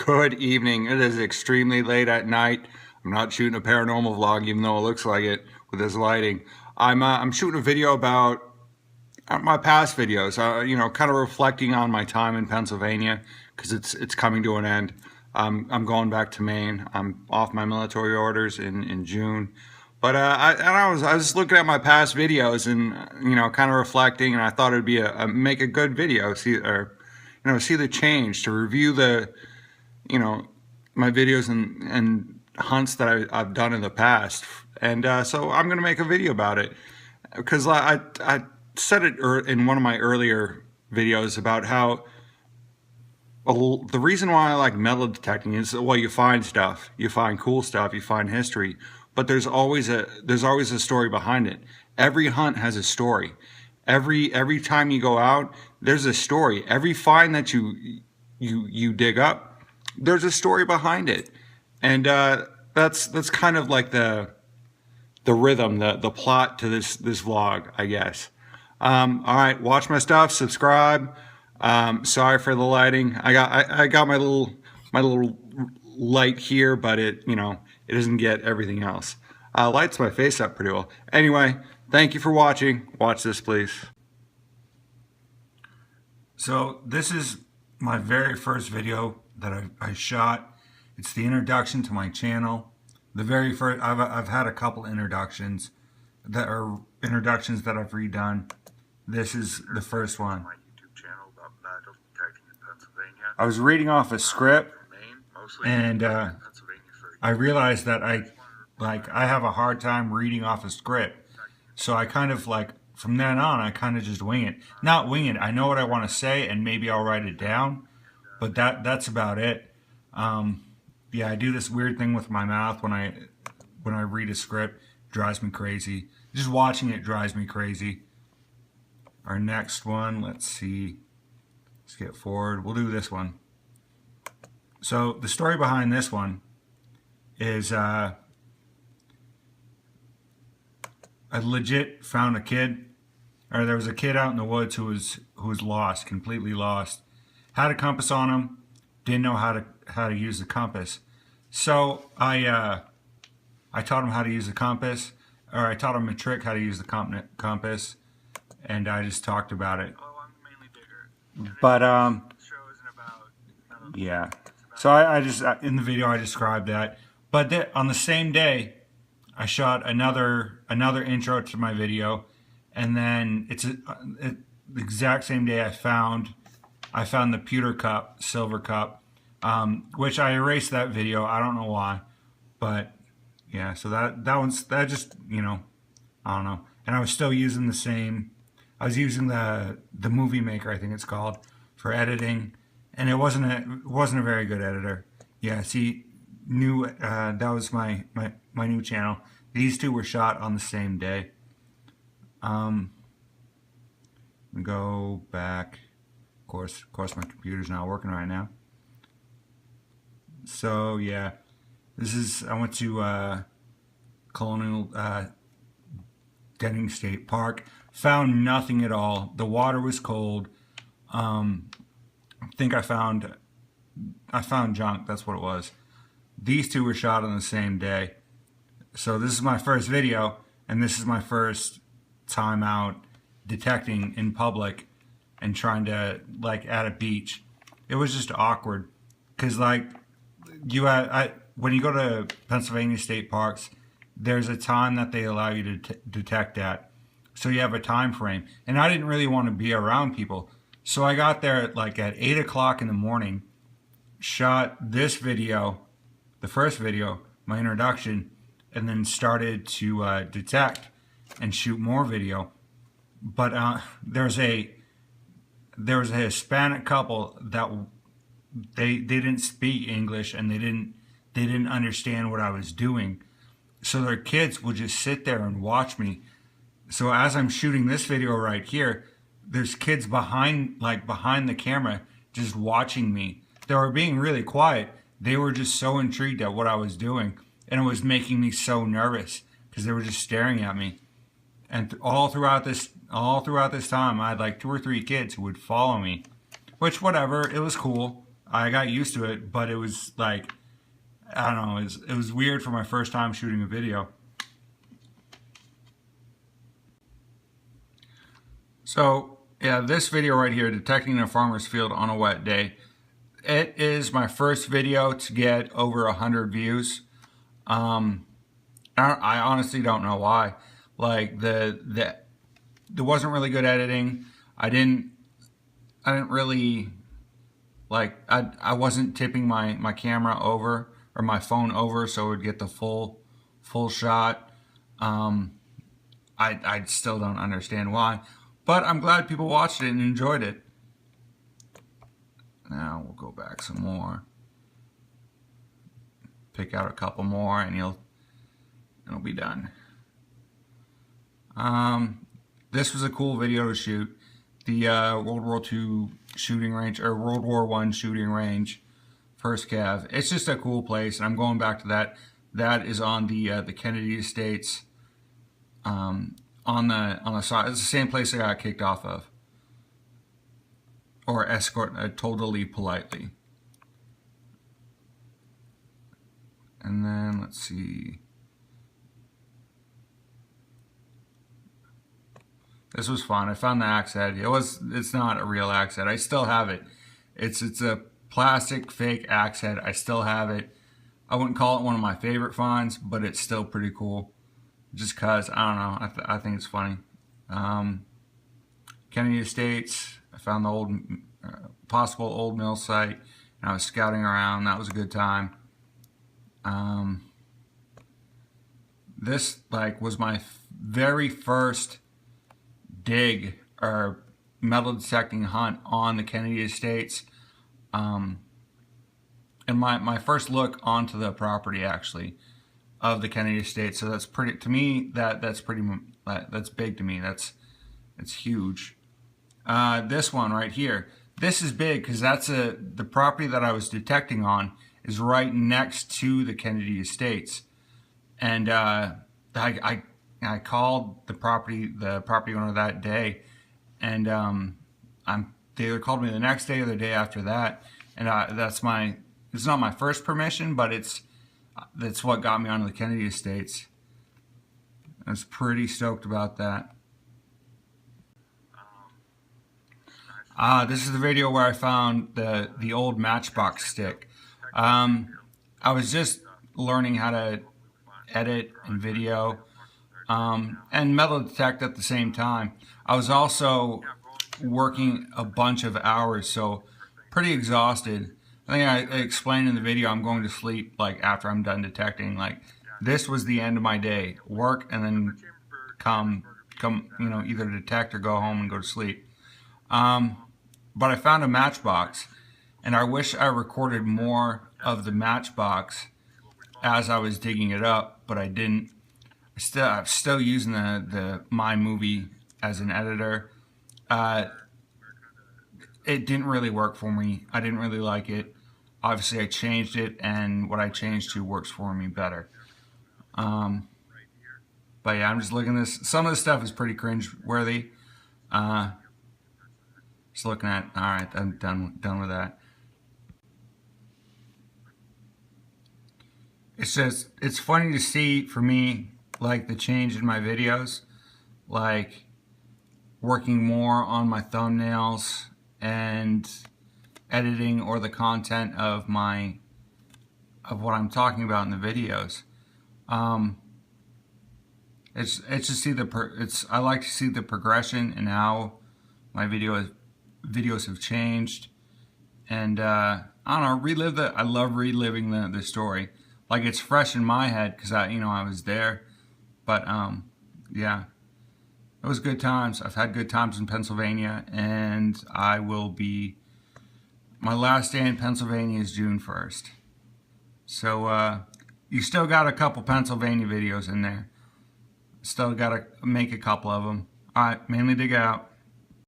Good evening. It is extremely late at night. I'm not shooting a paranormal vlog, even though it looks like it with this lighting. I'm shooting a video about my past videos. Kind of reflecting on my time in Pennsylvania because it's coming to an end. I'm going back to Maine. I'm off my military orders in June. But I was looking at my past videos and kind of reflecting, and I thought it'd be make a good video. See the change, to review the my videos and hunts that I've done in the past, and so I'm gonna make a video about it because I said it in one of my earlier videos about how the reason why I like metal detecting is, well, you find stuff, you find cool stuff, you find history, but there's always a story behind it. Every hunt has a story. Every time you go out, there's a story. Every find that you dig up, there's a story behind it, and that's kind of like the rhythm, the plot to this vlog, I guess. All right, watch my stuff, subscribe. Sorry for the lighting. I got my little light here, but it doesn't get everything else. Lights my face up pretty well. Anyway, thank you for watching. Watch this, please. So this is my very first video that I shot. It's the introduction to my channel. The very first, I've had a couple introductions that I've redone. This is the first one. I was reading off a script, and I realized that I have a hard time reading off a script. So I kind of from then on, I kind of just wing it. Not wing it. I know what I want to say, and maybe I'll write it down. But that's about it. Yeah, I do this weird thing with my mouth when I read a script. It drives me crazy. Just watching it drives me crazy. Our next one, let's see. Let's get forward. We'll do this one. So the story behind this one is I legit found a kid, or there was a kid out in the woods who was lost, completely lost. Had a compass on him, didn't know how to use the compass. So I taught him how to use the compass, or I taught him a trick how to use the compass, and I just talked about it. But yeah. So I just in the video I described that. But on the same day, I shot another intro to my video, and then the exact same day I found the pewter cup, silver cup, which I erased that video. I don't know why, but yeah. So that just I don't know. And I was still using the same. I was using the Movie Maker, I think it's called, for editing, and it wasn't a very good editor. Yeah. See, that was my new channel. These two were shot on the same day. Go back. Of course, my computer's not working right now. So yeah, I went to Colonial Denning State Park. Found nothing at all. The water was cold. I think I found junk. That's what it was. These two were shot on the same day. So this is my first video, and this is my first time out detecting in public and trying to at a beach. It was just awkward because when you go to Pennsylvania state parks, there's a time that they allow you to detect at, so you have a time frame, and I didn't really want to be around people, so I got there at 8 o'clock in the morning, shot this video, the first video, my introduction, and then started to detect and shoot more video. But there was a Hispanic couple that they didn't speak English, and they didn't understand what I was doing. So their kids would just sit there and watch me. So as I'm shooting this video right here, there's kids behind the camera just watching me. They were being really quiet. They were just so intrigued at what I was doing, and it was making me so nervous because they were just staring at me. And all throughout this time, I had 2 or 3 kids who would follow me, which, whatever, it was cool. I got used to it, but it was like, I don't know, it was weird for my first time shooting a video. So yeah, this video right here, detecting a farmer's field on a wet day, it is my first video to get over 100 views. I honestly don't know why. Like there wasn't really good editing. I didn't really like, I wasn't tipping my camera over or my phone over so it would get the full shot. I still don't understand why, but I'm glad people watched it and enjoyed it. Now we'll go back some more, pick out a couple more, and it'll be done. This was a cool video to shoot. The World War II shooting range, or World War I shooting range, first cav. It's just a cool place, and I'm going back to that. That is on the Kennedy Estates. On the side, it's the same place I got kicked off of, or told to leave politely. And then let's see. This was fun. I found the axe head. It's not a real axe head. I still have it. It's a plastic fake axe head. I still have it. I wouldn't call it one of my favorite finds, but it's still pretty cool. Just cause, I don't know, I think it's funny. Kennedy Estates, I found the old, possible old mill site, and I was scouting around. That was a good time. This was my very first dig or metal detecting hunt on the Kennedy Estates, and my first look onto the property actually of the Kennedy Estates. So that's pretty, to me, that's big to me. It's huge. This one right here, this is big because the property that I was detecting on is right next to the Kennedy Estates, and I called the property owner that day, and they either called me the next day or the day after that, and it's not my first permission, but that's what got me onto the Kennedy Estates. I was pretty stoked about that. This is the video where I found the old Matchbox stick. I was just learning how to edit and video, and metal detect at the same time. I was also working a bunch of hours, so pretty exhausted. I think I explained in the video I'm going to sleep after I'm done detecting. This was the end of my day. Work and then come either detect or go home and go to sleep. But I found a matchbox, and I wish I recorded more of the matchbox as I was digging it up, but I didn't. I'm still using the iMovie as an editor. It didn't really work for me. I didn't really like it. Obviously I changed it, and what I changed to works for me better. But yeah, I'm just looking at this. Some of this stuff is pretty cringe-worthy. Just looking at, all right, I'm done with that. It's funny to see, for me, the change in my videos, working more on my thumbnails and editing or the content of what I'm talking about in the videos. It's just I like to see the progression and how my videos have changed, and I don't know, I love reliving the story. It's fresh in my head because I was there. But yeah, it was good times. I've had good times in Pennsylvania, and my last day in Pennsylvania is June 1st. So you still got a couple Pennsylvania videos in there. Still got to make a couple of them. All right, mainly dig out.